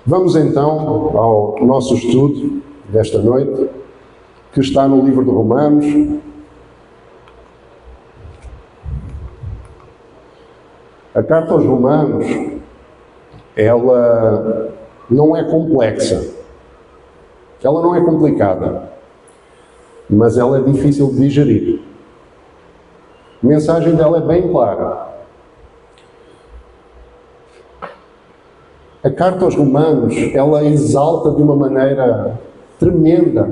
Vamos então ao nosso estudo desta noite, que está no livro de Romanos. A carta aos Romanos, ela não é complexa, ela não é complicada, mas ela é difícil de digerir. A mensagem dela é bem clara. A carta aos Romanos, ela exalta de uma maneira tremenda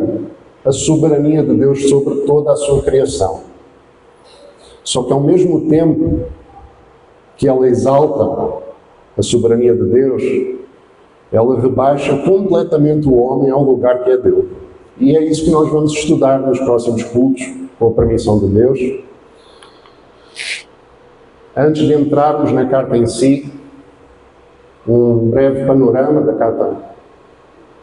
a soberania de Deus sobre toda a sua criação. Só que ao mesmo tempo que ela exalta a soberania de Deus, ela rebaixa completamente o homem ao lugar que é dele. E é isso que nós vamos estudar nos próximos cultos, com a permissão de Deus. Antes de entrarmos na carta em si, um breve panorama da carta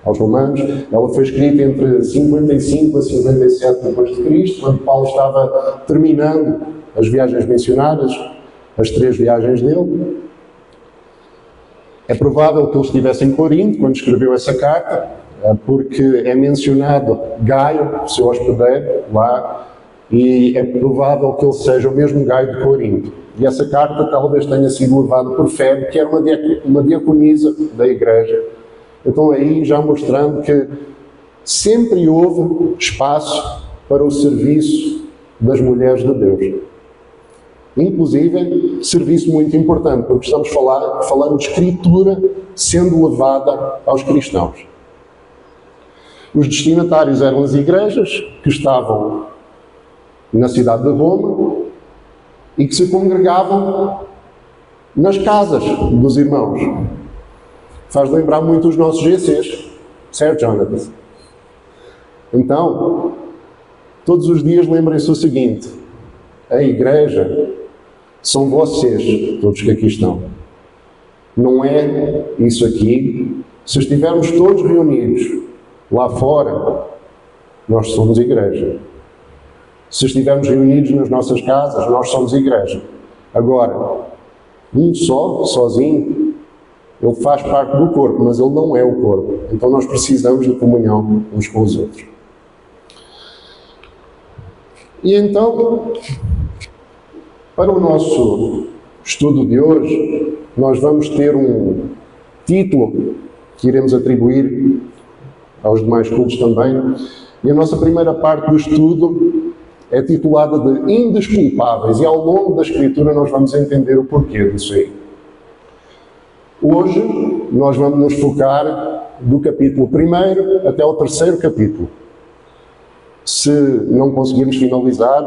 aos Romanos. Ela foi escrita entre 55 a 57 d.C., quando Paulo estava terminando as viagens missionárias, as 3 viagens dele. É provável que ele estivesse em Corinto quando escreveu essa carta, porque é mencionado Gaio, seu hospedeiro, lá, e é provável que ele seja o mesmo Gaio de Corinto. E essa carta talvez tenha sido levada por Febe, que era uma diaconisa da igreja. Então aí já mostrando que sempre houve espaço para o serviço das mulheres de Deus. Inclusive, serviço muito importante, porque estamos falando de escritura sendo levada aos cristãos. Os destinatários eram as igrejas que estavam na cidade de Roma e que se congregavam nas casas dos irmãos. Faz lembrar muito os nossos GCs, certo, Jonathan? Então, todos os dias lembrem-se o seguinte: a igreja são vocês, todos que aqui estão. Não é isso aqui. Se estivermos todos reunidos lá fora, nós somos igreja. Se estivermos reunidos nas nossas casas, nós somos igreja. Agora, um só, sozinho, ele faz parte do corpo, mas ele não é o corpo. Então nós precisamos de comunhão uns com os outros. E então, para o nosso estudo de hoje, nós vamos ter um título que iremos atribuir aos demais cultos também. E a nossa primeira parte do estudo é titulada de Indesculpáveis, e ao longo da Escritura nós vamos entender o porquê disso aí. Hoje nós vamos nos focar do capítulo 1 até o 3º capítulo. Se não conseguirmos finalizar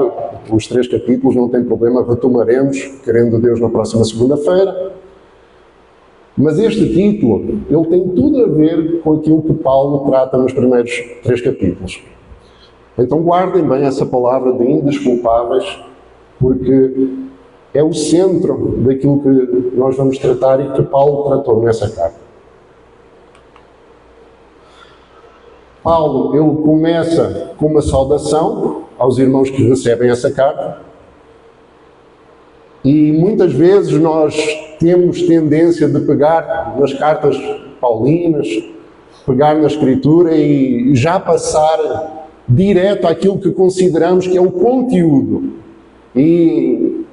os 3 capítulos, não tem problema, retomaremos, querendo Deus, na próxima segunda-feira. Mas este título, ele tem tudo a ver com aquilo que Paulo trata nos primeiros 3 capítulos. Então guardem bem essa palavra de indesculpáveis, porque é o centro daquilo que nós vamos tratar e que Paulo tratou nessa carta. Paulo, ele começa com uma saudação aos irmãos que recebem essa carta. E muitas vezes nós temos tendência de pegar nas cartas paulinas, pegar na Escritura e já passar direto àquilo que consideramos que é o conteúdo. E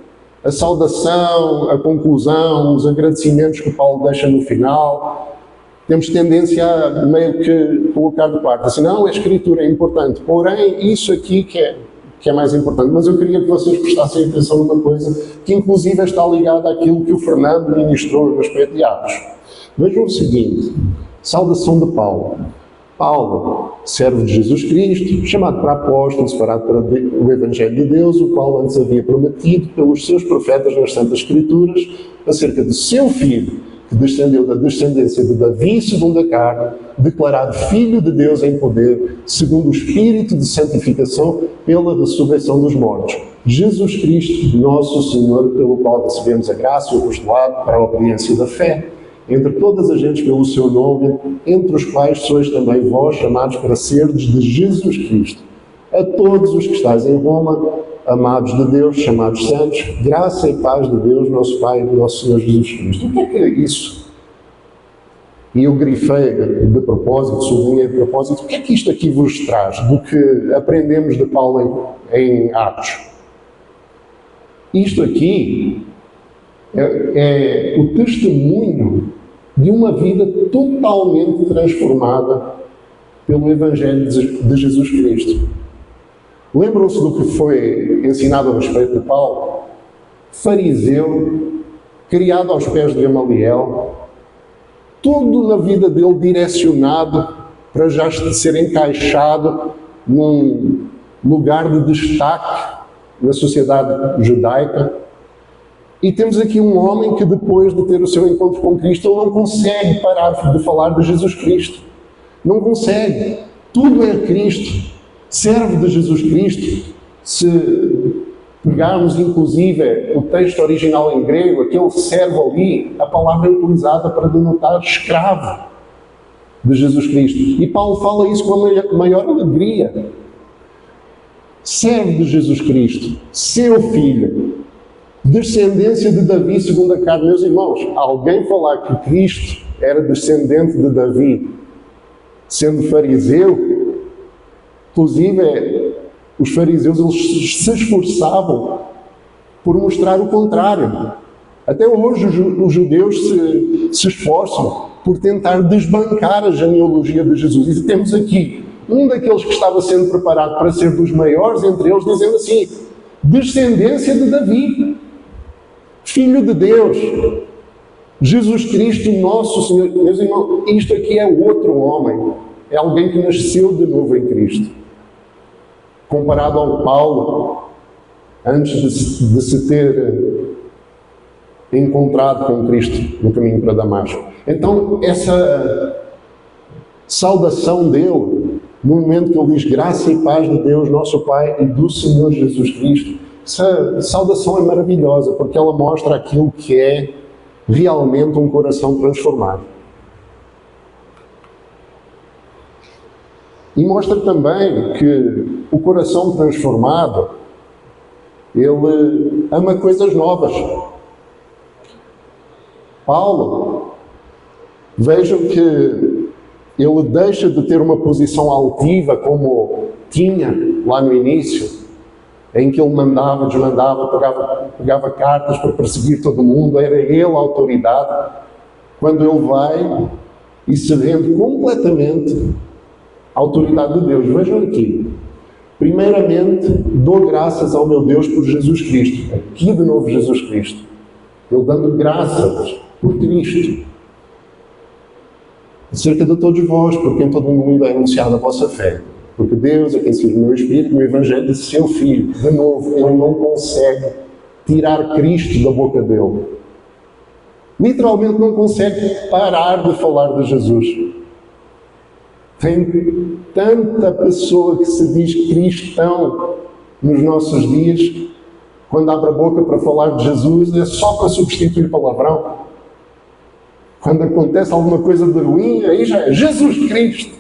a saudação, a conclusão, os agradecimentos que Paulo deixa no final, temos tendência a meio que colocar de parte. Assim, não, a Escritura é importante, porém, isso aqui que é mais importante. Mas eu queria que vocês prestassem atenção numa coisa que inclusive está ligada àquilo que o Fernando ministrou no respeito de Atos. Vejam o seguinte: saudação de Paulo. Paulo, servo de Jesus Cristo, chamado para apóstolo, separado para o Evangelho de Deus, o qual antes havia prometido pelos seus profetas nas Santas Escrituras, acerca do seu Filho, que descendeu da descendência de Davi segundo a carne, declarado Filho de Deus em poder, segundo o Espírito de santificação, pela ressurreição dos mortos. Jesus Cristo, nosso Senhor, pelo qual recebemos a graça e o apostolado para a obediência da fé, entre todas as gentes pelo seu nome, entre os quais sois também vós chamados para serdes de Jesus Cristo. A todos os que estáis em Roma, amados de Deus, chamados santos, graça e paz de Deus, nosso Pai e do nosso Senhor Jesus Cristo. O que é isso? E eu grifei de propósito, sublinhei de propósito, o que é que isto aqui vos traz do que aprendemos de Paulo em Atos? Isto aqui é o testemunho de uma vida totalmente transformada pelo Evangelho de Jesus Cristo. Lembram-se do que foi ensinado a respeito de Paulo? Fariseu, criado aos pés de Gamaliel, tudo na vida dele direcionado para já ser encaixado num lugar de destaque na sociedade judaica. E temos aqui um homem que, depois de ter o seu encontro com Cristo, ele não consegue parar de falar de Jesus Cristo. Não consegue. Tudo é Cristo. Serve de Jesus Cristo. Se pegarmos, inclusive, o texto original em grego, aquele servo ali, a palavra é utilizada para denotar escravo de Jesus Cristo. E Paulo fala isso com a maior alegria. Servo de Jesus Cristo, seu filho, descendência de Davi segundo a carne. Meus irmãos, alguém falar que Cristo era descendente de Davi, sendo fariseu, inclusive os fariseus eles se esforçavam por mostrar o contrário. Até hoje os judeus se esforçam por tentar desbancar a genealogia de Jesus. E temos aqui um daqueles que estava sendo preparado para ser dos maiores entre eles, dizendo assim: descendência de Davi, Filho de Deus, Jesus Cristo, nosso Senhor. Meus irmãos, isto aqui é outro homem. É alguém que nasceu de novo em Cristo. Comparado ao Paulo, antes de se ter encontrado com Cristo no caminho para Damasco. Então, essa saudação dele, no momento que ele diz graça e paz de Deus, nosso Pai, e do Senhor Jesus Cristo, essa saudação é maravilhosa, porque ela mostra aquilo que é realmente um coração transformado. E mostra também que o coração transformado, ele ama coisas novas. Paulo, vejam que ele deixa de ter uma posição altiva como tinha lá no início, em que ele mandava, desmandava, pegava cartas para perseguir todo mundo, era ele a autoridade. Quando ele vai e se rende completamente à autoridade de Deus. Vejam aqui. Primeiramente, dou graças ao meu Deus por Jesus Cristo. Aqui de novo Jesus Cristo. Ele dando graças por Cristo. Acerca de todos vós, porque em todo o mundo é anunciada a vossa fé. Porque Deus é quem se no meu Espírito, no Evangelho de seu Filho. De novo, ele não consegue tirar Cristo da boca dele. Literalmente não consegue parar de falar de Jesus. Tem tanta pessoa que se diz cristão nos nossos dias, quando abre a boca para falar de Jesus, é só para substituir palavrão. Quando acontece alguma coisa de ruim, aí já é Jesus Cristo.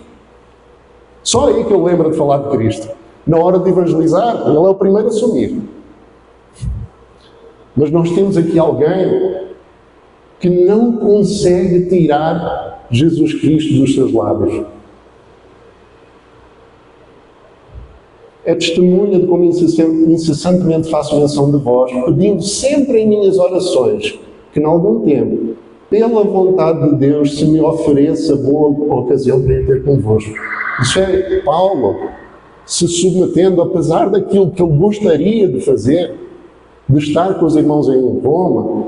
Só aí que eu lembro de falar de Cristo. Na hora de evangelizar, ele é o primeiro a assumir. Mas nós temos aqui alguém que não consegue tirar Jesus Cristo dos seus lábios. É testemunha de como incessantemente faço menção de vós, pedindo sempre em minhas orações que, em algum tempo, pela vontade de Deus, se me ofereça boa ocasião para ir ter convosco. Isso é Paulo se submetendo, apesar daquilo que ele gostaria de fazer, de estar com os irmãos em Roma,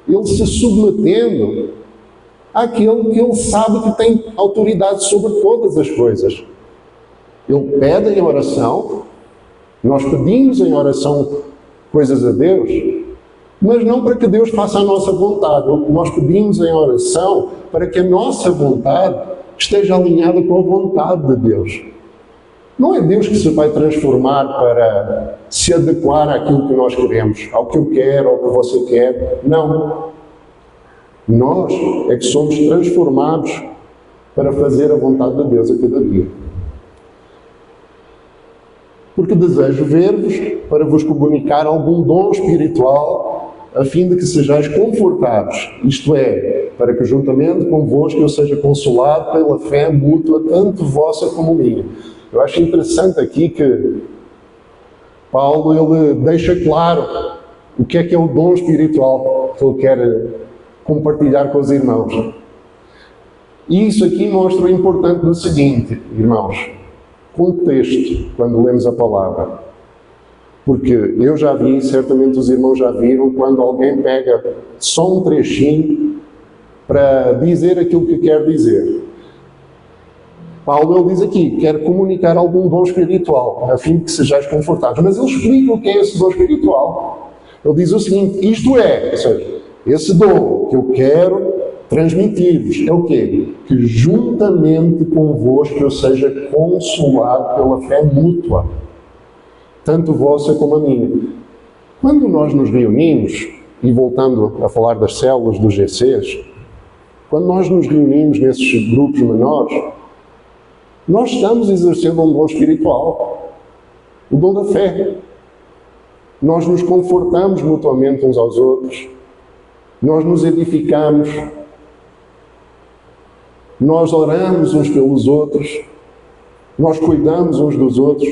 ele se submetendo àquele que ele sabe que tem autoridade sobre todas as coisas. Ele pede em oração, nós pedimos em oração coisas a Deus, mas não para que Deus faça a nossa vontade. Nós pedimos em oração para que a nossa vontade esteja alinhada com a vontade de Deus. Não é Deus que se vai transformar para se adequar àquilo que nós queremos, ao que eu quero, ao que você quer. Não. Nós é que somos transformados para fazer a vontade de Deus a cada dia. Porque desejo ver-vos para vos comunicar algum dom espiritual a fim de que sejais confortados, isto é, para que juntamente convosco eu seja consolado pela fé mútua, tanto vossa como minha. Eu acho interessante aqui que Paulo ele deixa claro o que é o dom espiritual que ele quer compartilhar com os irmãos. E isso aqui mostra o importante do seguinte, irmãos, contexto, quando lemos a palavra. Porque eu já vi, certamente os irmãos já viram, quando alguém pega só um trechinho para dizer aquilo que quer dizer. Paulo ele diz aqui, quer comunicar algum dom espiritual, a fim de que sejais confortados. Mas ele explica o que é esse dom espiritual. Ele diz o seguinte, isto é, ou seja, esse dom que eu quero transmitir-vos é o quê? Que juntamente convosco eu seja consolado pela fé mútua, tanto vossa como a minha. Quando nós nos reunimos, e voltando a falar das células dos GCs, quando nós nos reunimos nesses grupos menores, nós estamos exercendo um dom espiritual, o dom da fé. Nós nos confortamos mutuamente uns aos outros, nós nos edificamos, nós oramos uns pelos outros, nós cuidamos uns dos outros.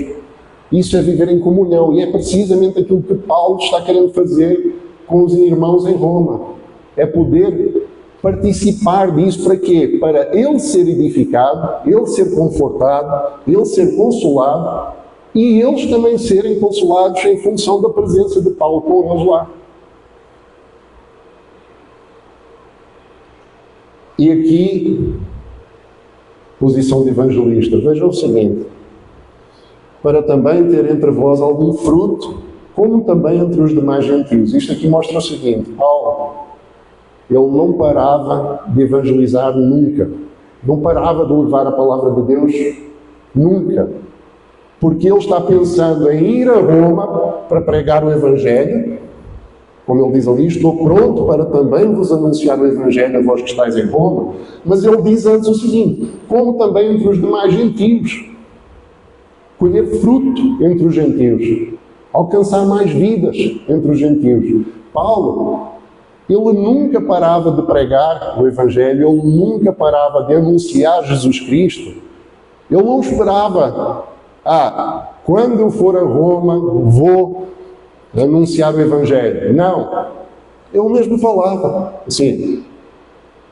Isso é viver em comunhão e é precisamente aquilo que Paulo está querendo fazer com os irmãos em Roma. É poder participar disso para quê? Para ele ser edificado, ele ser confortado, ele ser consolado e eles também serem consolados em função da presença de Paulo com eles lá. E aqui, posição de evangelista. Vejam o seguinte, para também ter entre vós algum fruto, como também entre os demais gentios. Isto aqui mostra o seguinte, Paulo, ele não parava de evangelizar nunca. Não parava de levar a palavra de Deus nunca. Porque ele está pensando em ir a Roma para pregar o Evangelho. Como ele diz ali, estou pronto para também vos anunciar o Evangelho a vós que estáis em Roma. Mas ele diz antes o seguinte, como também entre os demais gentios. Colher fruto entre os gentios. Alcançar mais vidas entre os gentios. Paulo, ele nunca parava de pregar o Evangelho, ele nunca parava de anunciar Jesus Cristo. Ele não esperava, quando eu for a Roma, vou anunciar o Evangelho. Não. Ele mesmo falava, assim,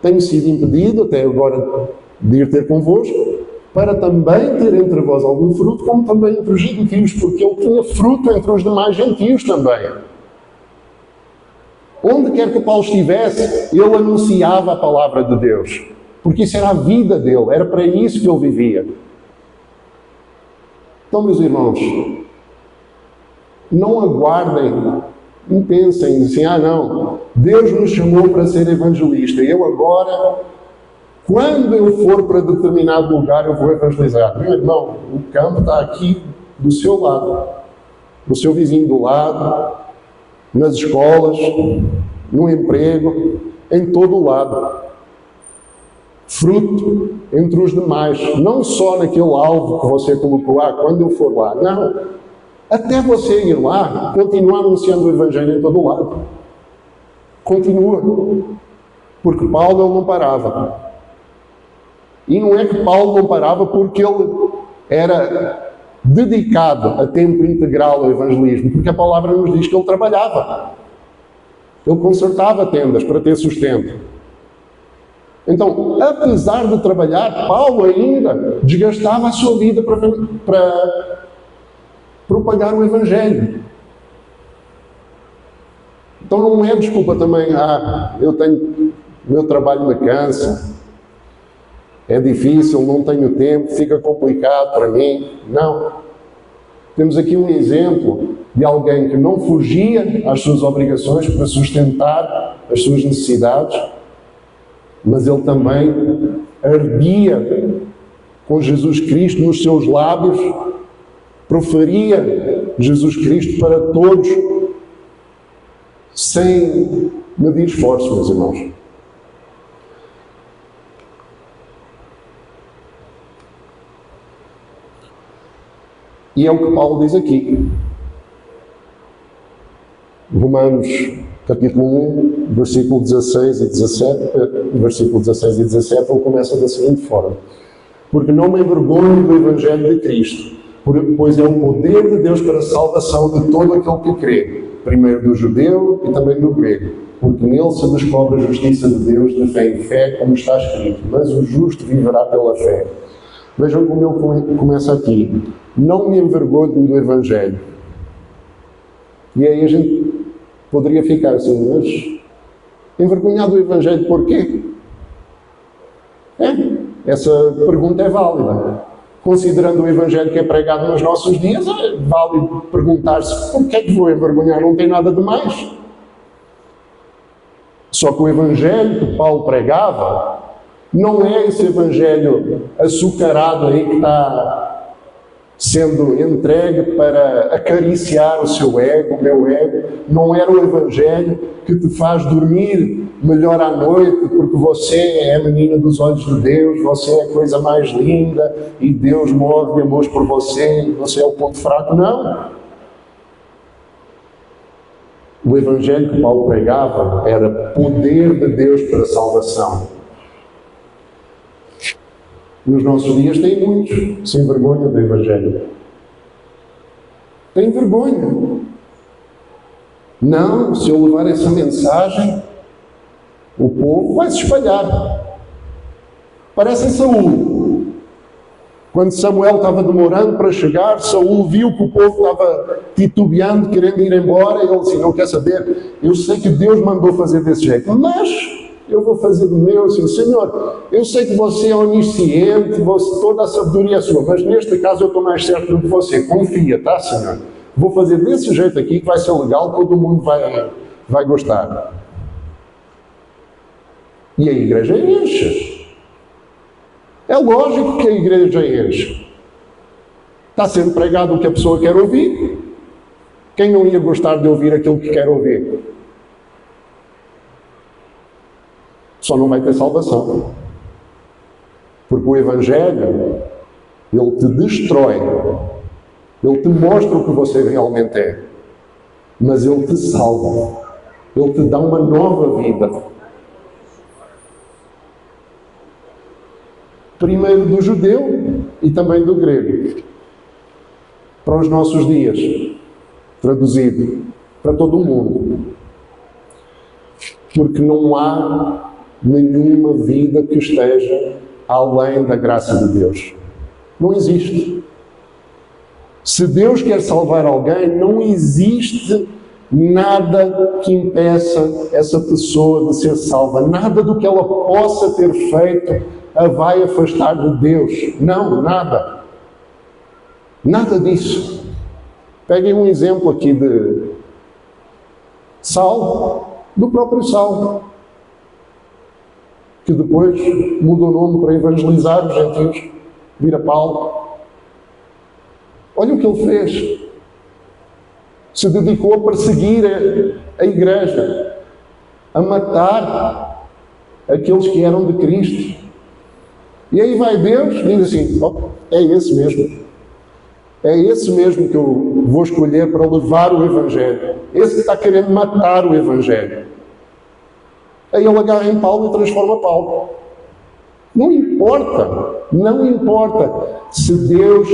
tenho sido impedido até agora de ir ter convosco, para também ter entre vós algum fruto, como também entre os gentios, porque ele tinha fruto entre os demais gentios também. Onde quer que Paulo estivesse, ele anunciava a palavra de Deus, porque isso era a vida dele, era para isso que ele vivia. Então, meus irmãos, não aguardem, não pensem assim, não, Deus me chamou para ser evangelista, e eu agora, quando eu for para determinado lugar, eu vou evangelizar. Meu irmão, o campo está aqui do seu lado, no seu vizinho do lado, nas escolas, no emprego, em todo o lado. Fruto entre os demais, não só naquele alvo que você colocou quando eu for lá, não. Até você ir lá, continua anunciando o Evangelho em todo o lado. Continua. Porque Paulo ele não parava. E não é que Paulo não parava porque ele era dedicado a tempo integral ao evangelismo, porque a palavra nos diz que ele trabalhava. Ele consertava tendas para ter sustento. Então, apesar de trabalhar, Paulo ainda desgastava a sua vida para propagar o Evangelho. Então não é desculpa também, o meu trabalho me cansa, é difícil, não tenho tempo, fica complicado para mim. Não. Temos aqui um exemplo de alguém que não fugia às suas obrigações para sustentar as suas necessidades, mas ele também ardia com Jesus Cristo nos seus lábios, proferia Jesus Cristo para todos, sem medir esforço, meus irmãos. E é o que Paulo diz aqui. Romanos capítulo 1, versículo 16 e 17, versículo 16 e 17, ele começa da seguinte forma: porque não me envergonho do Evangelho de Cristo, pois é o poder de Deus para a salvação de todo aquele que crê, primeiro do judeu e também do grego, porque nele se descobre a justiça de Deus de fé em fé, como está escrito, mas o justo viverá pela fé. Vejam como ele começa aqui: não me envergonho do Evangelho. E aí a gente poderia ficar assim, mas envergonhado do Evangelho porquê? Essa pergunta é válida. Considerando o Evangelho que é pregado nos nossos dias, é válido perguntar-se por que é que vou envergonhar, não tem nada de mais. Só que o Evangelho que Paulo pregava não é esse Evangelho açucarado aí que está sendo entregue para acariciar o seu ego, o meu ego. Não era o Evangelho que te faz dormir melhor à noite, porque você é a menina dos olhos de Deus, você é a coisa mais linda e Deus morre de amor por você, você é o ponto fraco. Não. O Evangelho que Paulo pregava era poder de Deus para a salvação. Nos nossos dias tem muitos sem vergonha do Evangelho. Tem vergonha. Não, se eu levar essa mensagem, o povo vai se espalhar. Parece Saúl. Quando Samuel estava demorando para chegar, Saúl viu que o povo estava titubeando, querendo ir embora, e ele disse: não quer saber, eu sei que Deus mandou fazer desse jeito, mas eu vou fazer do meu. Assim, Senhor, eu sei que você é onisciente, toda a sabedoria é sua, mas neste caso eu estou mais certo do que você. Confia, tá, Senhor? Vou fazer desse jeito aqui, que vai ser legal, todo mundo vai gostar. E a igreja enche. É lógico que a igreja enche. Está sendo pregado o que a pessoa quer ouvir. Quem não ia gostar de ouvir aquilo que quer ouvir? Só não vai ter salvação. Porque o Evangelho, ele te destrói. Ele te mostra o que você realmente é. Mas ele te salva. Ele te dá uma nova vida. Primeiro do judeu e também do grego. Para os nossos dias. Traduzido para todo o mundo. Porque não há nenhuma vida que esteja além da graça de Deus. Não existe. Se Deus quer salvar alguém, não existe nada que impeça essa pessoa de ser salva. Nada do que ela possa ter feito a vai afastar de Deus. Não, nada. Nada disso. Peguem um exemplo aqui de Saulo, do próprio Saulo, que depois muda o nome para evangelizar os gentios, vira Paulo. Olha o que ele fez. Se dedicou a perseguir a igreja, a matar aqueles que eram de Cristo. E aí vai Deus e diz assim: oh, é esse mesmo. É esse mesmo que eu vou escolher para levar o Evangelho. Esse que está querendo matar o Evangelho. Aí ele agarra em Paulo e transforma Paulo. Não importa. Não importa. Se Deus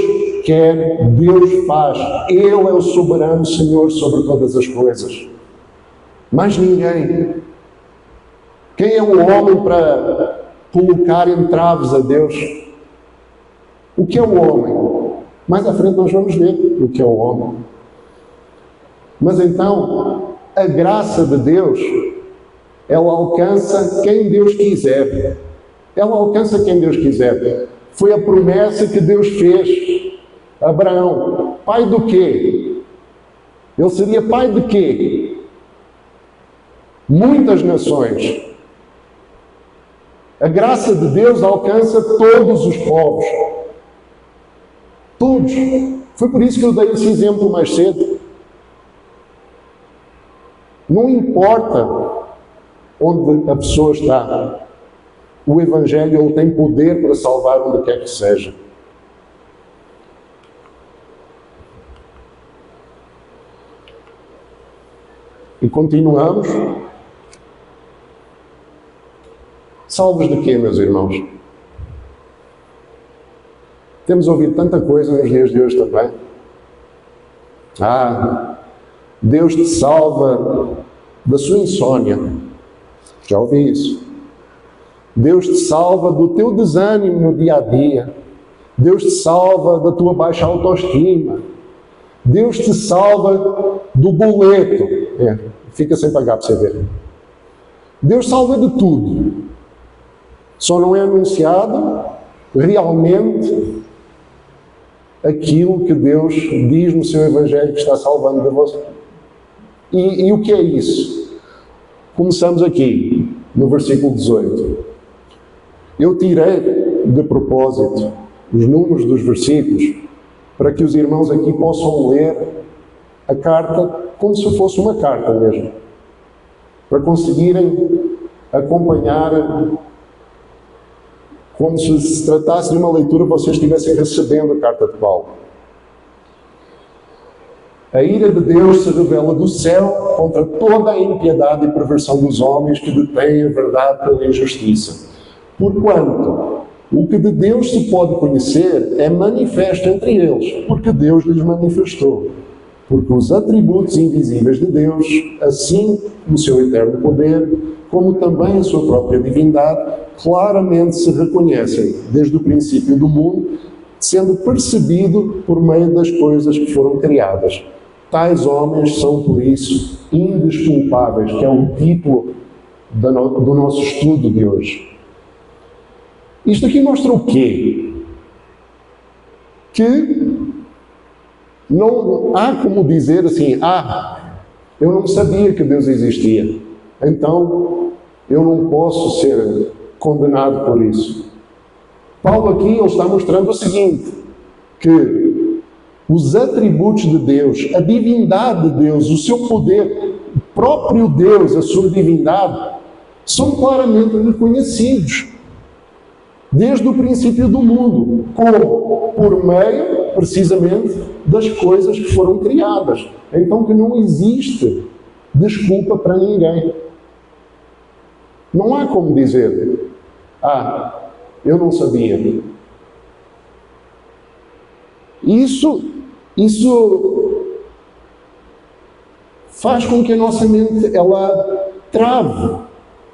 quer, Deus faz. Ele é o soberano Senhor sobre todas as coisas. Mais ninguém. Quem é o homem para colocar entraves a Deus? O que é o homem? Mais à frente nós vamos ver o que é o homem. Mas então, a graça de Deus, ela alcança quem Deus quiser. Ela alcança quem Deus quiser. Foi a promessa que Deus fez a Abraão. Pai do quê? Ele seria pai de quê? Muitas nações. A graça de Deus alcança todos os povos. Todos. Foi por isso que eu dei esse exemplo mais cedo. Não importa onde a pessoa está. O Evangelho ele tem poder para salvar onde quer que seja. E continuamos. Salvos de quê, meus irmãos? Temos ouvido tanta coisa nos dias de hoje também. Deus te salva da sua insônia. Já ouvi isso. Deus te salva do teu desânimo no dia a dia. Deus te salva da tua baixa autoestima. Deus te salva do boleto. Fica sem pagar para você ver. Deus salva de tudo. Só não é anunciado realmente aquilo que Deus diz no seu Evangelho que está salvando de você. E o que é isso? Começamos aqui, no versículo 18. Eu tirei de propósito os números dos versículos para que os irmãos aqui possam ler a carta como se fosse uma carta mesmo. Para conseguirem acompanhar como se tratasse de uma leitura, vocês estivessem recebendo a carta de Paulo. A ira de Deus se revela do céu contra toda a impiedade e perversão dos homens que detêm a verdade pela injustiça. Porquanto, o que de Deus se pode conhecer é manifesto entre eles, porque Deus lhes manifestou. Porque os atributos invisíveis de Deus, assim o seu eterno poder, como também a sua própria divindade, claramente se reconhecem desde o princípio do mundo, sendo percebido por meio das coisas que foram criadas. Tais homens são, por isso, indesculpáveis, que é o título do nosso estudo de hoje. Isto aqui mostra o quê? Que não há como dizer assim, eu não sabia que Deus existia, então eu não posso ser condenado por isso. Paulo aqui ele está mostrando o seguinte, que os atributos de Deus, a divindade de Deus, o seu poder, o próprio Deus, a sua divindade, são claramente reconhecidos desde o princípio do mundo, como por meio, precisamente, das coisas que foram criadas. Então que não existe desculpa para ninguém. Não há como dizer, eu não sabia. Isso faz com que a nossa mente ela trave,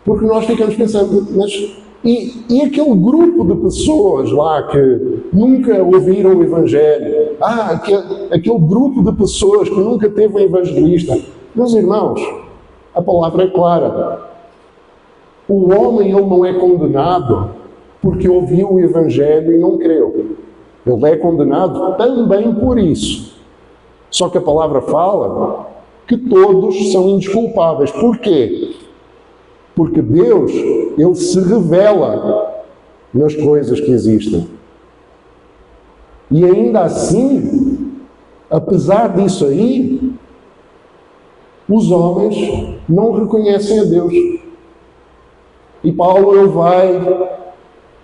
porque nós ficamos pensando, mas e aquele grupo de pessoas lá que nunca ouviram o Evangelho, aquele grupo de pessoas que nunca teve um evangelista. Meus irmãos, a palavra é clara. O homem ele não é condenado porque ouviu o Evangelho e não creu. Ele é condenado também por isso. Só que a palavra fala que todos são indesculpáveis. Porquê? Porque Deus, ele se revela nas coisas que existem. E ainda assim, apesar disso aí, os homens não reconhecem a Deus. E Paulo ele vai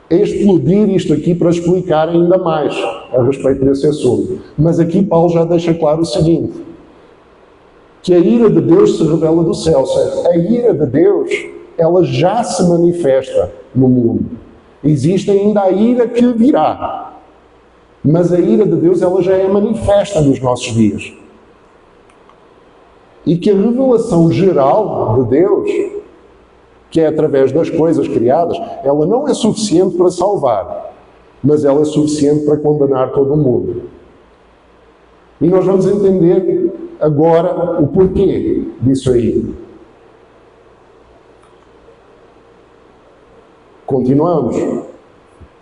explodir isto aqui para explicar ainda mais a respeito desse assunto. Mas aqui Paulo já deixa claro o seguinte, que a ira de Deus se revela do céu. Ou seja, a ira de Deus, ela já se manifesta no mundo. Existe ainda a ira que virá. Mas a ira de Deus, ela já é manifesta nos nossos dias. E que a revelação geral de Deus, que é através das coisas criadas, ela não é suficiente para salvar, mas ela é suficiente para condenar todo mundo. E nós vamos entender agora o porquê disso aí. Continuamos,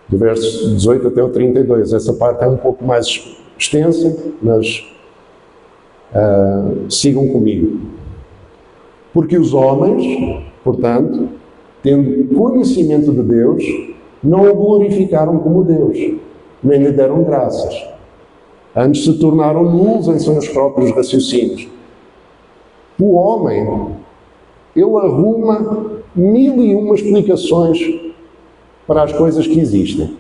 do verso 18 até o 32. Essa parte é um pouco mais extensa, mas sigam comigo. Porque os homens, portanto, tendo conhecimento de Deus, não o glorificaram como Deus, nem lhe deram graças. Antes se tornaram nulos em seus próprios raciocínios. O homem, ele arruma 1001 explicações para as coisas que existem.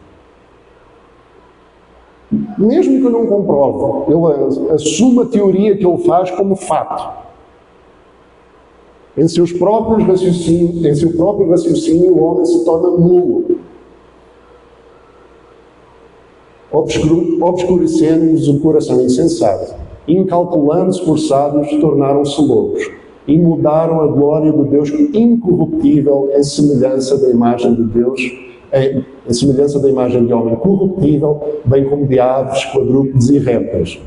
Mesmo que eu não comprove, ele assume a teoria que ele faz como fato. Em seu próprio raciocínio, o homem se torna nulo, obscurecendo-lhes o coração insensato. Incalculando-se por sábios, tornaram-se loucos e mudaram a glória do Deus incorruptível em semelhança da imagem de Deus, em semelhança da imagem de homem corruptível, bem como de aves, quadrúpedes e répteis.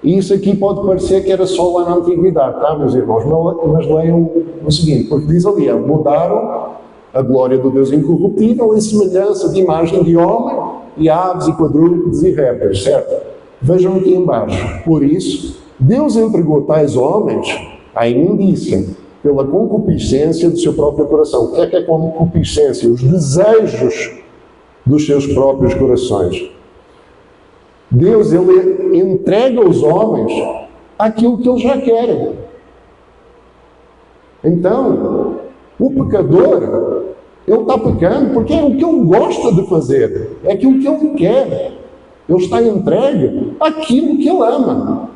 E isso aqui pode parecer que era só lá na Antiguidade, tá, meus irmãos? Mas leiam o seguinte, porque diz ali, mudaram a glória do Deus incorruptível em semelhança de imagem de homem e aves e quadrúpedes e répteis, certo? Vejam aqui embaixo. Por isso, Deus entregou tais homens à imundícia, pela concupiscência do seu próprio coração. O que é concupiscência? Os desejos dos seus próprios corações. Deus, Ele entrega os homens àquilo que Eles já querem. Então, o pecador, ele está pecando porque é o que ele gosta de fazer, é aquilo que ele quer. Ele está entregue àquilo que ele ama.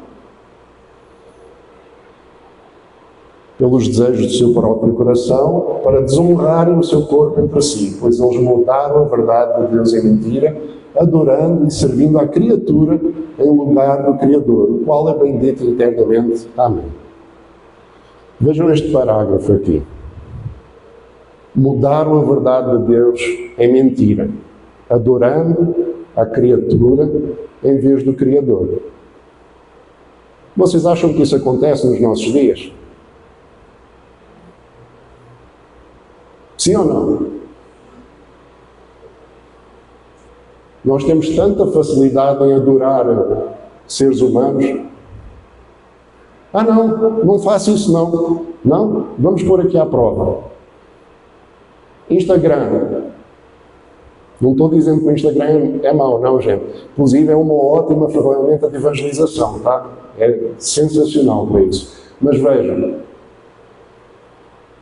Pelos desejos do seu próprio coração, para desonrarem o seu corpo entre si, pois eles mudaram a verdade de Deus em mentira, adorando e servindo à criatura em lugar do Criador, o qual é bendito eternamente. Amém. Vejam este parágrafo aqui. Mudaram a verdade de Deus em mentira, adorando a criatura em vez do Criador. Vocês acham que isso acontece nos nossos dias? Sim ou não? Nós temos tanta facilidade em adorar seres humanos. Não faço isso não. Não? Vamos pôr aqui à prova. Instagram. Não estou dizendo que o Instagram é mau, não, gente. Inclusive é uma ótima ferramenta de evangelização, tá? É sensacional para isso. Mas vejam,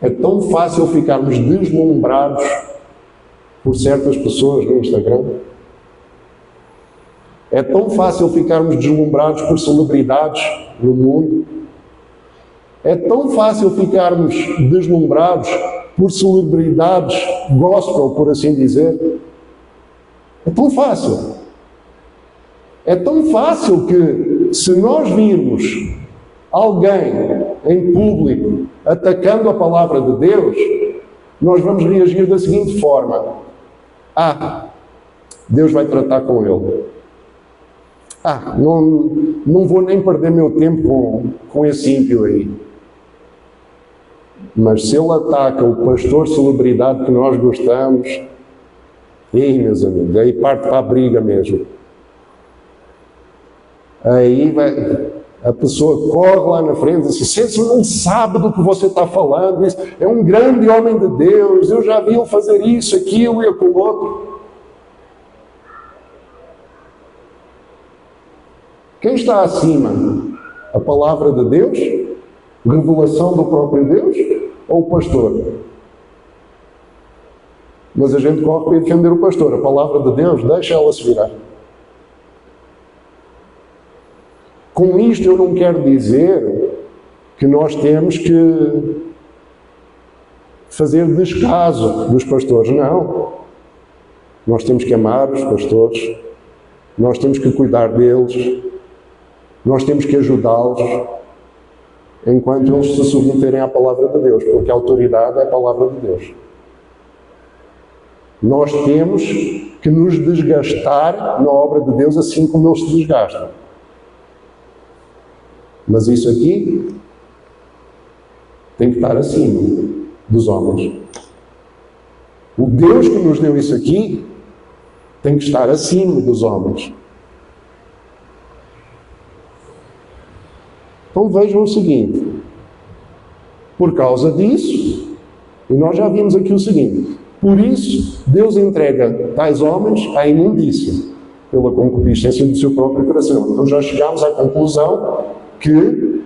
é tão fácil ficarmos deslumbrados por certas pessoas no Instagram. É tão fácil ficarmos deslumbrados por celebridades no mundo. É tão fácil ficarmos deslumbrados por celebridades gospel, por assim dizer. É tão fácil. É tão fácil que, se nós virmos alguém em público atacando a palavra de Deus, nós vamos reagir da seguinte forma: Deus vai tratar com ele. Não vou nem perder meu tempo com esse ímpio aí. Mas se ele ataca o pastor celebridade que nós gostamos, meus amigos, aí parte para a briga mesmo. Aí a pessoa corre lá na frente e diz assim: você não sabe do que você está falando, é um grande homem de Deus, eu já vi ele fazer isso, aquilo e aquilo outro. Quem está acima? A palavra de Deus? Revelação do próprio Deus? Ou o pastor? Mas a gente corre para defender o pastor. A palavra de Deus, deixa ela se virar. Com isto eu não quero dizer que nós temos que fazer descaso dos pastores. Não. Nós temos que amar os pastores. Nós temos que cuidar deles. Nós temos que ajudá-los enquanto eles se submeterem à palavra de Deus, porque a autoridade é a palavra de Deus. Nós temos que nos desgastar na obra de Deus assim como eles se desgastam. Mas isso aqui tem que estar acima dos homens. O Deus que nos deu isso aqui tem que estar acima dos homens. Então vejam o seguinte, por causa disso, e nós já vimos aqui o seguinte, por isso Deus entrega tais homens à imundícia, pela concupiscência do seu próprio coração. Então já chegámos à conclusão que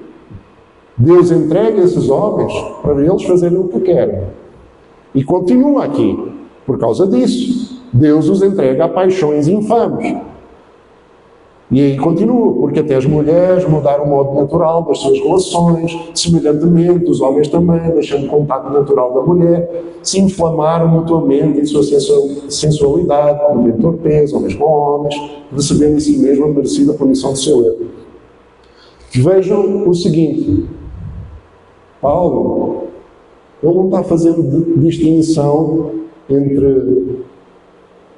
Deus entrega esses homens para eles fazerem o que querem. E continua aqui, por causa disso, Deus os entrega a paixões infames. E aí continua, porque até as mulheres mudaram o modo natural das suas relações, semelhantemente, os homens também, deixando o contato natural da mulher, se inflamaram mutuamente em sua sensualidade, cometendo torpeza, homens com homens, recebendo em si mesmo a merecida punição do seu erro. Vejam o seguinte, Paulo, ele não está fazendo distinção entre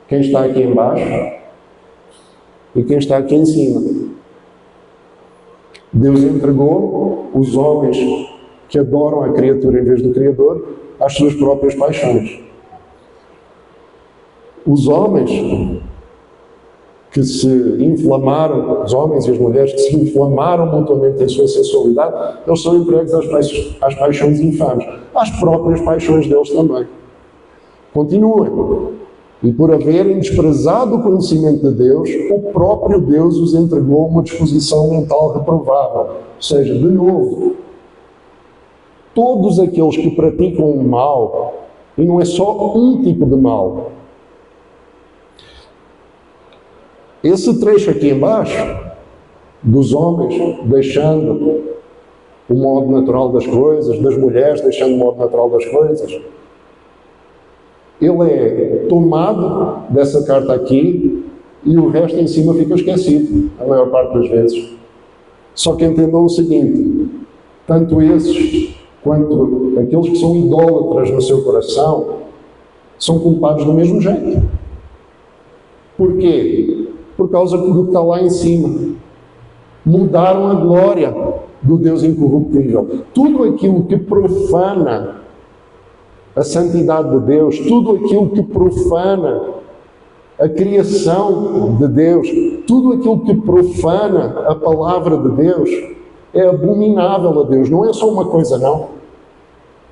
quem está aqui em baixo e quem está aqui em cima. Deus entregou os homens que adoram a criatura em vez do Criador às suas próprias paixões. Os homens que se inflamaram, os homens e as mulheres que se inflamaram mutuamente em sua sensualidade, eles são entregues às paixões infames, às próprias paixões deles também. Continuem. E por haverem desprezado o conhecimento de Deus, o próprio Deus os entregou a uma disposição mental reprovável. Ou seja, de novo, todos aqueles que praticam o mal, e não é só um tipo de mal. Esse trecho aqui embaixo, dos homens deixando o modo natural das coisas, das mulheres deixando o modo natural das coisas, ele é tomado dessa carta aqui e o resto em cima fica esquecido, a maior parte das vezes. Só que entendam o seguinte, tanto esses quanto aqueles que são idólatras no seu coração são culpados do mesmo jeito. Porquê? Por causa do que está lá em cima. Mudaram a glória do Deus incorruptível. Tudo aquilo que profana a santidade de Deus, tudo aquilo que profana a criação de Deus, tudo aquilo que profana a palavra de Deus, é abominável a Deus. Não é só uma coisa, não.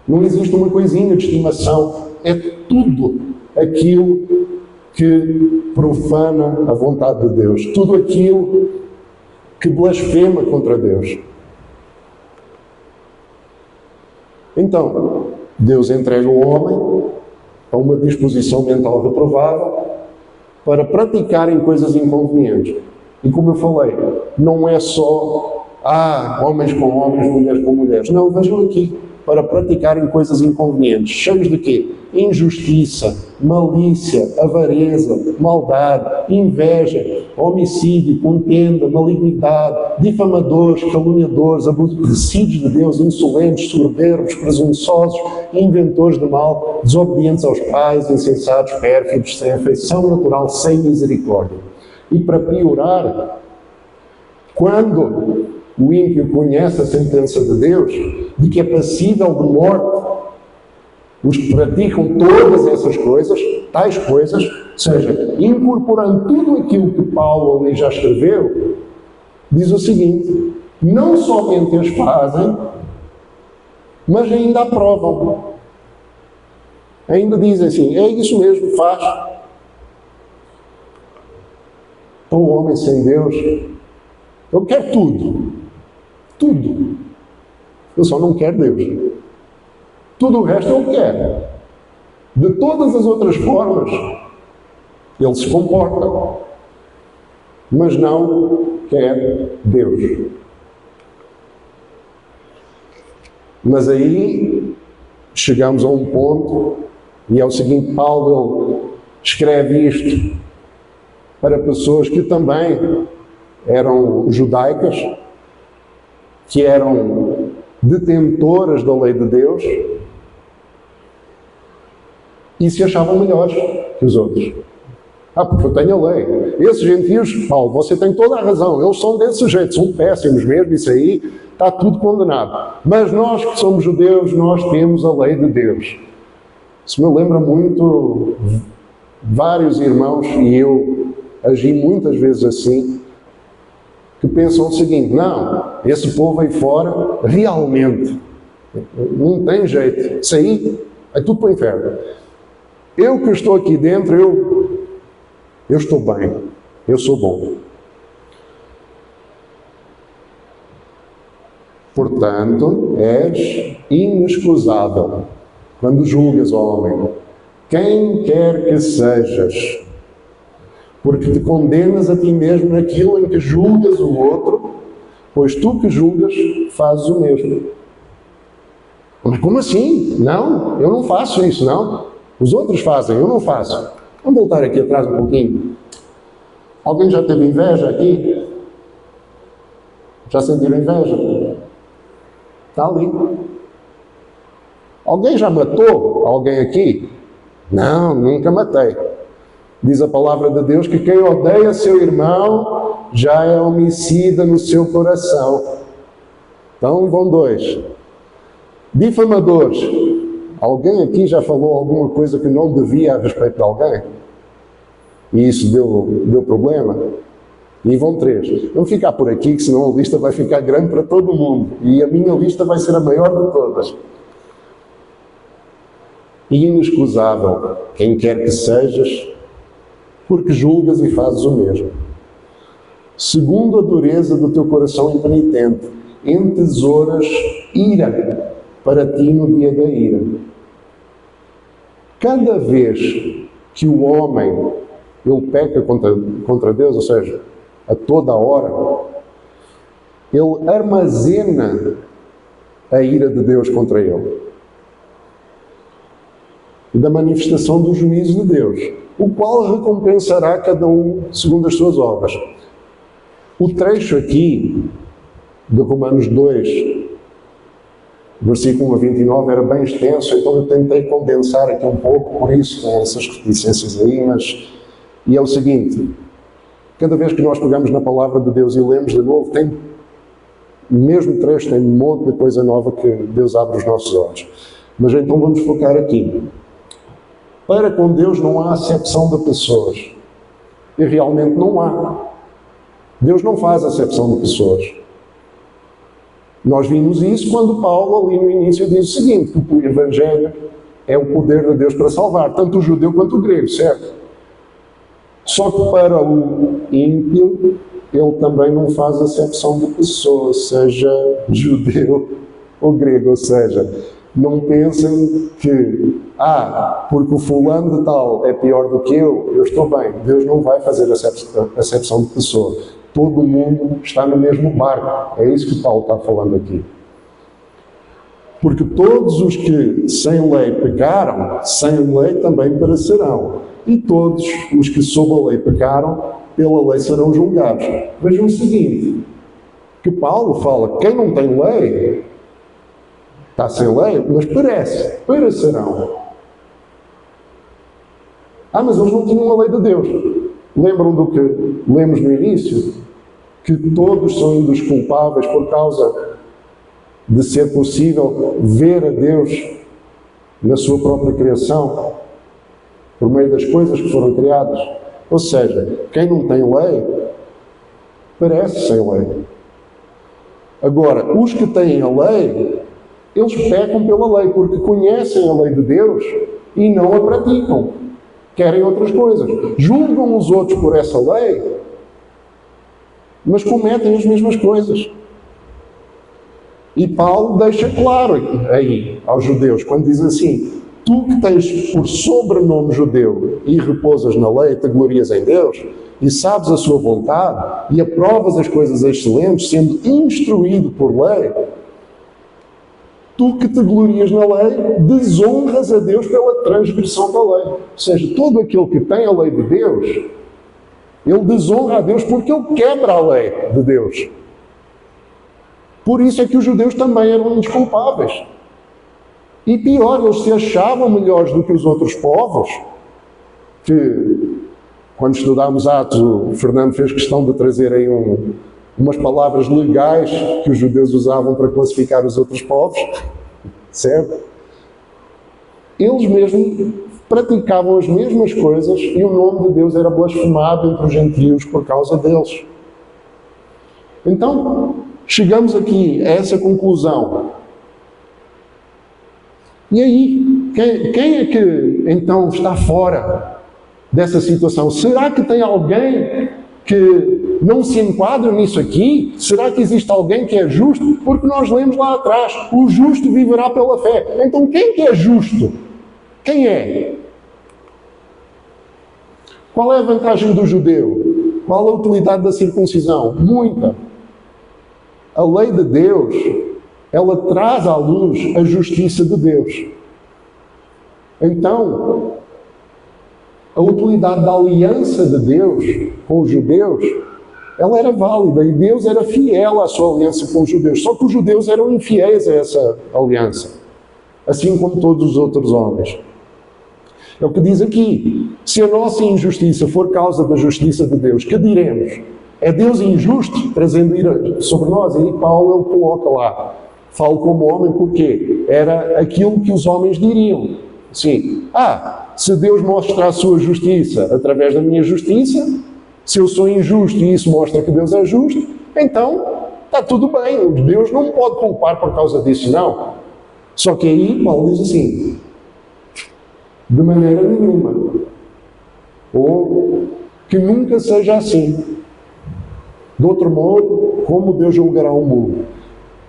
Não existe uma coisinha de estimação. É tudo aquilo que profana a vontade de Deus. Tudo aquilo que blasfema contra Deus. Então, Deus entrega o homem a uma disposição mental reprovável para praticarem coisas inconvenientes. E como eu falei, não é só homens com homens, mulheres com mulheres. Não, vejam aqui, para praticarem coisas inconvenientes. Cheios de quê? Injustiça, malícia, avareza, maldade, inveja, homicídio, contenda, malignidade, difamadores, caluniadores, aborrecidos de Deus, insolentes, soberbos, presunçosos, inventores de mal, desobedientes aos pais, insensatos, pérfidos, sem afeição natural, sem misericórdia. E para piorar, quando o ímpio conhece a sentença de Deus, de que é passível de morte, os que praticam todas essas coisas, tais coisas, ou seja, incorporando tudo aquilo que Paulo ali já escreveu, diz o seguinte, não somente as fazem, mas ainda aprovam. Ainda dizem assim, é isso mesmo, faz. Então o homem sem Deus, eu quero tudo. Tudo. Eu só não quero Deus. Tudo o resto ele quer. De todas as outras formas, ele se comporta. Mas não quer Deus. Mas aí chegamos a um ponto, e é o seguinte, Paulo escreve isto para pessoas que também eram judaicas, que eram detentoras da lei de Deus e se achavam melhores que os outros. Porque eu tenho a lei. Esses gentios, Paulo, você tem toda a razão, eles são desse jeito, são péssimos mesmo, isso aí está tudo condenado. Mas nós que somos judeus, nós temos a lei de Deus. Isso me lembra muito vários irmãos, e eu agi muitas vezes assim, que pensam o seguinte, não, esse povo aí fora, realmente, não tem jeito, isso aí é tudo para o inferno. Eu que estou aqui dentro, eu estou bem, eu sou bom. Portanto, és inexcusável quando julgas o homem, quem quer que sejas. porque te condenas a ti mesmo naquilo em que julgas o outro, pois tu que julgas fazes o mesmo. Mas como assim? Não, eu não faço isso, não. Os outros fazem, eu não faço. Vamos voltar aqui atrás um pouquinho. Alguém já teve inveja aqui? Já sentiram inveja? Está ali. Alguém já matou alguém aqui? Não, nunca matei. Diz a palavra de Deus que quem odeia seu irmão já é homicida no seu coração. Então vão dois. Difamadores. Alguém aqui já falou alguma coisa que não devia a respeito de alguém? E isso deu problema? E vão três. Vamos ficar por aqui, que senão a lista vai ficar grande para todo mundo. E a minha lista vai ser a maior de todas. Inexcusável, quem quer que sejas, porque julgas e fazes o mesmo. Segundo a dureza do teu coração impenitente, entesouras ira para ti no dia da ira. Cada vez que o homem ele peca contra Deus, ou seja, a toda hora, ele armazena a ira de Deus contra ele. E da manifestação do juízo de Deus, o qual recompensará cada um segundo as suas obras. O trecho aqui de Romanos 2, versículo 1 a 29, era bem extenso, então eu tentei condensar aqui um pouco, por isso tem essas reticências aí, e é o seguinte: cada vez que nós pegamos na palavra de Deus e lemos de novo, tem, o mesmo trecho tem um monte de coisa nova que Deus abre os nossos olhos. Mas então vamos focar aqui. Para com Deus não há acepção de pessoas. E realmente não há. Deus não faz acepção de pessoas. Nós vimos isso quando Paulo, ali no início, diz o seguinte, que o Evangelho é o poder de Deus para salvar, tanto o judeu quanto o grego, certo? Só que para o ímpio, ele também não faz acepção de pessoas, seja judeu ou grego, ou seja, não pensem que, porque o fulano de tal é pior do que eu estou bem. Deus não vai fazer acepção de pessoa. Todo mundo está no mesmo barco. É isso que Paulo está falando aqui. Porque todos os que sem lei pecaram, sem lei também perecerão. E todos os que sob a lei pecaram, pela lei serão julgados. Vejam o seguinte, que Paulo fala, quem não tem lei, está sem lei, mas perecerão. Mas eles não tinham a lei de Deus. Lembram do que lemos no início? Que todos são indesculpáveis por causa de ser possível ver a Deus na sua própria criação, por meio das coisas que foram criadas. Ou seja, quem não tem lei, perece sem lei. Agora, os que têm a lei, eles pecam pela lei, porque conhecem a lei de Deus e não a praticam. Querem outras coisas. Julgam os outros por essa lei, mas cometem as mesmas coisas. E Paulo deixa claro aí aos judeus, quando diz assim, tu que tens por sobrenome judeu e repousas na lei, te glorias em Deus, e sabes a sua vontade, e aprovas as coisas excelentes, sendo instruído por lei, tu que te glorias na lei, desonras a Deus pela transgressão da lei. Ou seja, todo aquele que tem a lei de Deus, ele desonra a Deus porque ele quebra a lei de Deus. Por isso é que os judeus também eram indesculpáveis. E pior, eles se achavam melhores do que os outros povos, que, quando estudámos Atos, o Fernando fez questão de trazer aí umas palavras legais que os judeus usavam para classificar os outros povos, certo? Eles mesmos praticavam as mesmas coisas e o nome de Deus era blasfemado entre os gentios por causa deles. Então, chegamos aqui a essa conclusão. E aí, quem é que então está fora dessa situação? Será que tem alguém que não se enquadra nisso aqui? Será que existe alguém que é justo? Porque nós lemos lá atrás, o justo viverá pela fé. Então quem que é justo? Quem é? Qual é a vantagem do judeu? Qual a utilidade da circuncisão? Muita. A lei de Deus, ela traz à luz a justiça de Deus. Então, a utilidade da aliança de Deus com os judeus, ela era válida e Deus era fiel à sua aliança com os judeus. Só que os judeus eram infiéis a essa aliança, assim como todos os outros homens. É o que diz aqui. Se a nossa injustiça for causa da justiça de Deus, que diremos? É Deus injusto trazendo ira sobre nós? E aí Paulo ele coloca lá. Falo como homem porque era aquilo que os homens diriam. Sim. Se Deus mostra a sua justiça através da minha justiça, se eu sou injusto e isso mostra que Deus é justo, então está tudo bem. Deus não me pode culpar por causa disso, não. Só que aí Paulo diz assim, de maneira nenhuma. Ou que nunca seja assim. De outro modo, como Deus julgará o mundo?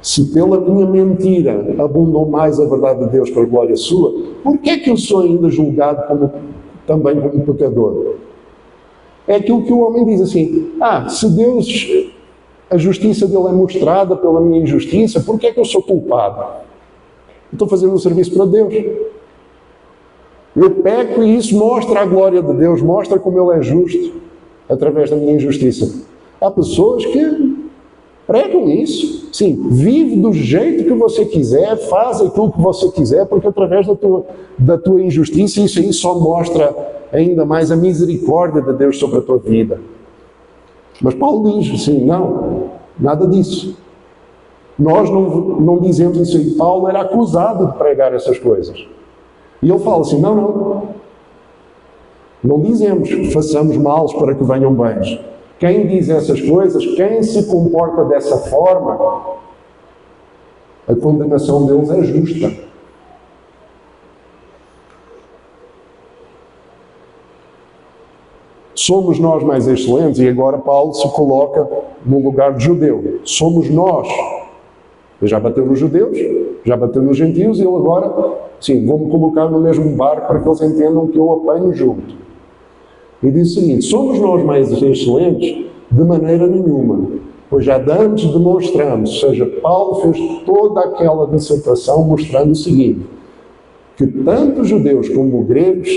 Se pela minha mentira abundou mais a verdade de Deus para a glória sua, por que é que eu sou ainda julgado também como pecador? É aquilo que o homem diz assim, se Deus, a justiça dele é mostrada pela minha injustiça, por que é que eu sou culpado? Eu estou fazendo um serviço para Deus. Eu peco e isso mostra a glória de Deus, mostra como Ele é justo, através da minha injustiça. Há pessoas que pregam isso. Sim, vive do jeito que você quiser, faz aquilo que você quiser, porque através da tua injustiça, isso aí só mostra ainda mais a misericórdia de Deus sobre a tua vida. Mas Paulo diz assim, não, nada disso. Nós não dizemos isso aí. Paulo era acusado de pregar essas coisas. E ele fala assim, não dizemos, façamos males para que venham bens. Quem diz essas coisas, quem se comporta dessa forma, a condenação deles é justa. Somos nós mais excelentes, e agora Paulo se coloca no lugar de judeu. Somos nós. Ele já bateu nos judeus, já bateu nos gentios, e ele agora, sim, vou-me colocar no mesmo barco para que eles entendam que eu apanho junto. E diz o seguinte, somos nós mais excelentes? De maneira nenhuma. Pois já de antes demonstramos, ou seja, Paulo fez toda aquela dissertação mostrando o seguinte, que tanto judeus como gregos,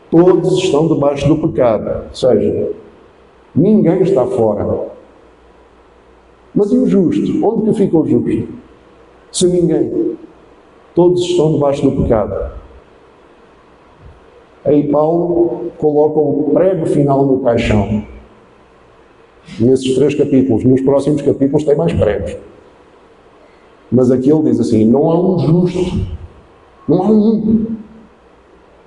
todos estão debaixo do pecado. Ou seja, ninguém está fora. Mas e o justo? Onde que fica o justo? Se ninguém. Todos estão debaixo do pecado. Aí Paulo coloca o prego final no caixão. Nesses 3 capítulos. Nos próximos capítulos tem mais pregos. Mas aqui ele diz assim, não há um justo. Não há um.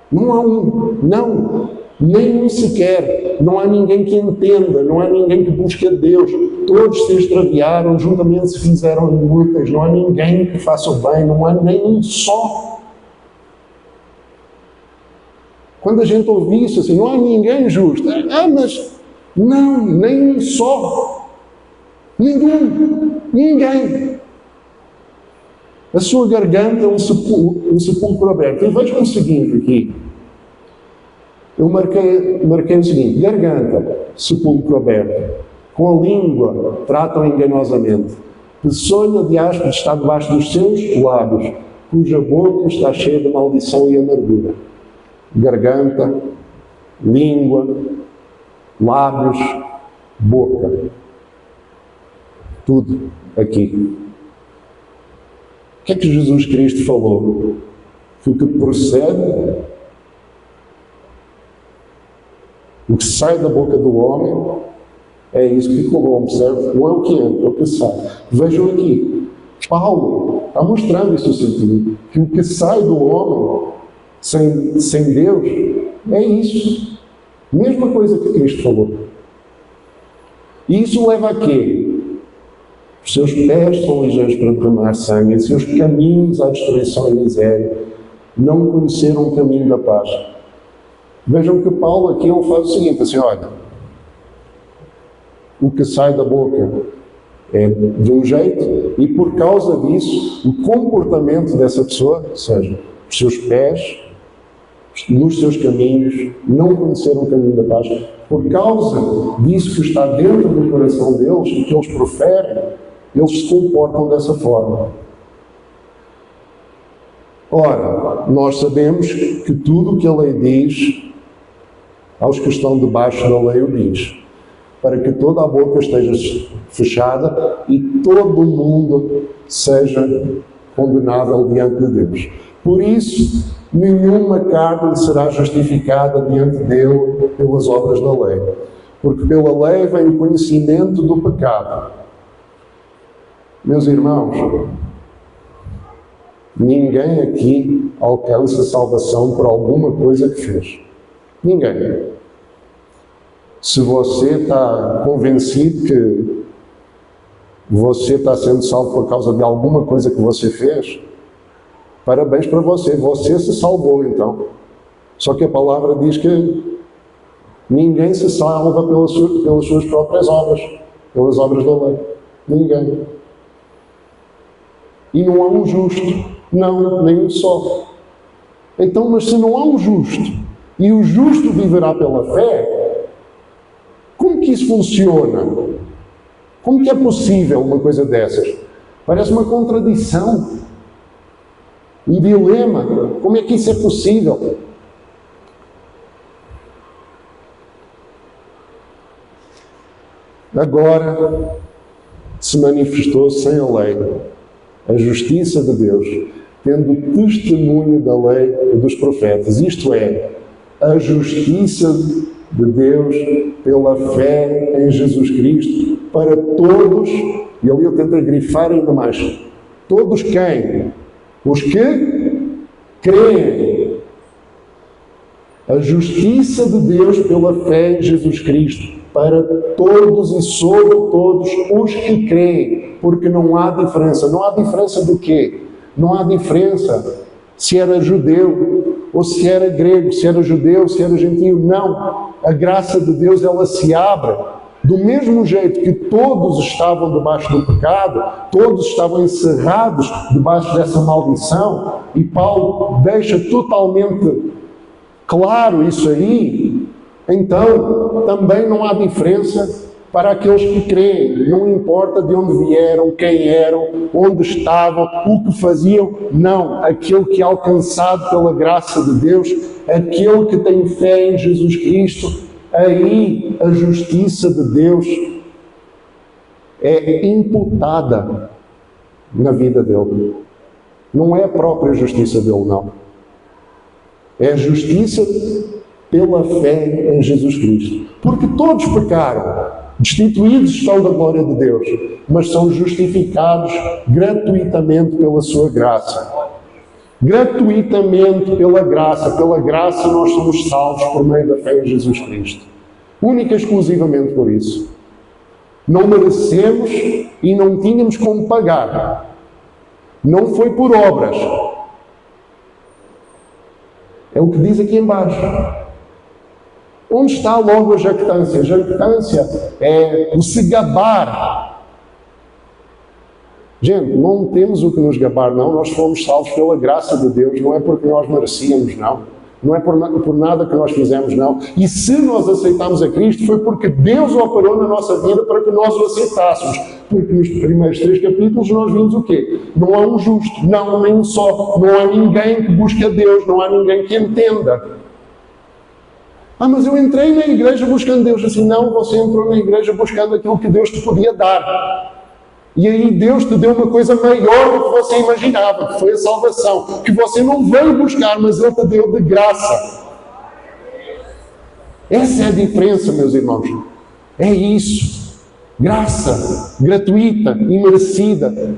Não há um. Não. Nenhum sequer. Não há ninguém que entenda. Não há ninguém que busque a Deus. Todos se extraviaram, juntamente se fizeram inúteis. Não há ninguém que faça o bem. Não há nenhum só. Quando a gente ouve isso assim, não há ninguém justo. Mas não, nem um só. Nenhum. Ninguém. A sua garganta é um sepulcro aberto. E vejam o seguinte aqui. Eu marquei o seguinte. Garganta, sepulcro aberto. Com a língua tratam enganosamente. Peçonha de áspide está debaixo dos seus lábios, cuja boca está cheia de maldição e amargura. Garganta, língua, lábios, boca. Tudo aqui. O que é que Jesus Cristo falou? Que o que procede, o que sai da boca do homem, é isso que corrompe, certo? Não é o que entra, é o que sai. Vejam aqui, Paulo está mostrando isso sentido, que o que sai do homem sem Deus é isso. Mesma coisa que Cristo falou. E isso leva a quê? Os seus pés são ligeiros para derramar sangue, os seus caminhos à destruição e miséria. Não conheceram o caminho da paz. Vejam que Paulo aqui ele faz o seguinte, assim, olha, o que sai da boca é de um jeito, e por causa disso, o comportamento dessa pessoa, ou seja, os seus pés nos seus caminhos, não conheceram o caminho da paz. Por causa disso que está dentro do coração deles e que eles proferem, eles se comportam dessa forma. Ora, nós sabemos que tudo o que a lei diz, aos que estão debaixo da lei o diz, para que toda a boca esteja fechada e todo o mundo seja condenável diante de Deus. Por isso, nenhuma carne será justificada diante dele pelas obras da lei, porque pela lei vem o conhecimento do pecado. Meus irmãos, ninguém aqui alcança salvação por alguma coisa que fez. Ninguém. Se você está convencido que você está sendo salvo por causa de alguma coisa que você fez, parabéns para você. Você se salvou, então. Só que a palavra diz que ninguém se salva pelas suas próprias obras, pelas obras da lei. Ninguém. E não há um justo. Não, nem um só. Então, mas se não há um justo, e o justo viverá pela fé, como que isso funciona? Como que é possível uma coisa dessas? Parece uma contradição. Um dilema. Como é que isso é possível? Agora se manifestou sem a lei a justiça de Deus, tendo testemunho da lei e dos profetas. Isto é, a justiça de Deus pela fé em Jesus Cristo para todos, e ali eu tento grifar ainda mais, todos quem? Os que creem. A justiça de Deus pela fé em Jesus Cristo para todos e sobre todos os que creem, porque não há diferença. Não há diferença do quê? Não há diferença se era judeu ou se era grego, se era judeu, se era gentio. Não. A graça de Deus, ela se abre. Do mesmo jeito que todos estavam debaixo do pecado, todos estavam encerrados debaixo dessa maldição, e Paulo deixa totalmente claro isso aí, então também não há diferença para aqueles que creem. Não importa de onde vieram, quem eram, onde estavam, o que faziam. Não. Aquele que é alcançado pela graça de Deus, aquele que tem fé em Jesus Cristo, aí a justiça de Deus é imputada na vida dele. Não é a própria justiça dele, não. É a justiça pela fé em Jesus Cristo. Porque todos pecaram, destituídos estão da glória de Deus, mas são justificados gratuitamente pela sua graça. Gratuitamente pela graça. Pela graça nós somos salvos por meio da fé em Jesus Cristo. Única e exclusivamente por isso. Não merecemos e não tínhamos como pagar. Não foi por obras. É o que diz aqui embaixo. Onde está logo a jactância? A jactância é o se gabar. Gente, não temos o que nos gabar, não. Nós fomos salvos pela graça de Deus. Não é porque nós merecíamos, não. Não é por nada que nós fizemos, não. E se nós aceitamos a Cristo, foi porque Deus o operou na nossa vida para que nós o aceitássemos. Porque nos primeiros 3 capítulos nós vimos o quê? Não há um justo, não, nem um só. Não há ninguém que busque a Deus, não há ninguém que entenda. Ah, mas eu entrei na igreja buscando Deus. Assim, não, você entrou na igreja buscando aquilo que Deus te podia dar. E aí Deus te deu uma coisa maior do que você imaginava, que foi a salvação, que você não veio buscar, mas Ele te deu de graça. Essa é a diferença, meus irmãos. É isso. Graça gratuita e merecida.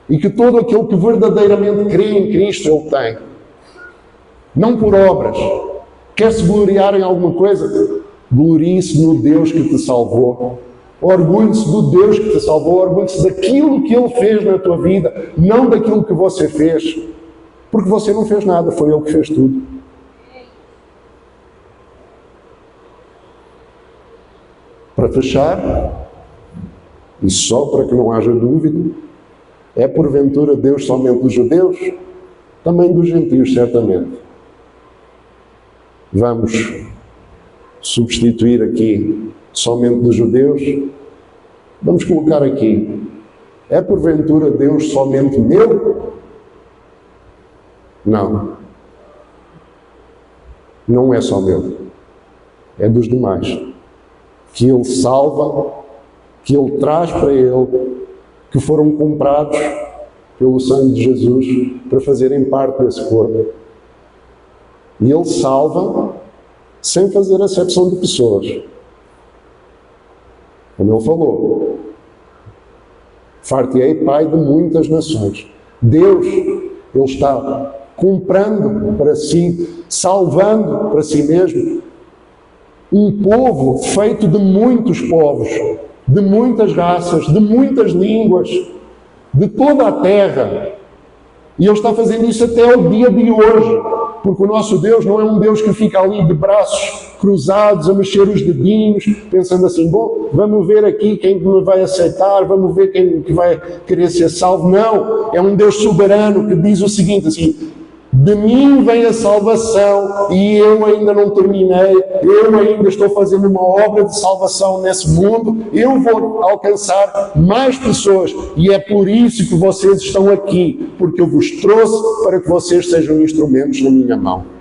E que todo aquele que verdadeiramente crê em Cristo, ele tem. Não por obras. Quer se gloriar em alguma coisa? Glorie-se no Deus que te salvou. Orgulhe-se do Deus que te salvou. Orgulhe-se daquilo que Ele fez na tua vida, não daquilo que você fez. Porque você não fez nada, foi Ele que fez tudo. Para fechar, e só para que não haja dúvida, é porventura Deus somente dos judeus? Também dos gentios, certamente. vamos substituir aqui somente dos judeus, vamos colocar aqui: é porventura Deus somente meu? Não. Não é só meu. É dos demais. Que Ele salva, que Ele traz para Ele, que foram comprados pelo sangue de Jesus para fazerem parte desse corpo. E Ele salva sem fazer acepção de pessoas. Como Ele falou: far-te-ei pai de muitas nações. Deus, Ele está comprando para si, salvando para si mesmo, um povo feito de muitos povos, de muitas raças, de muitas línguas, de toda a terra. E Ele está fazendo isso até o dia de hoje, porque o nosso Deus não é um Deus que fica ali de braços cruzados a mexer os dedinhos, pensando assim: bom, vamos ver aqui quem me vai aceitar, vamos ver quem que vai querer ser salvo. Não, é um Deus soberano que diz o seguinte, assim: de mim vem a salvação e eu ainda não terminei, eu ainda estou fazendo uma obra de salvação nesse mundo, eu vou alcançar mais pessoas, e é por isso que vocês estão aqui, porque eu vos trouxe para que vocês sejam instrumentos na minha mão.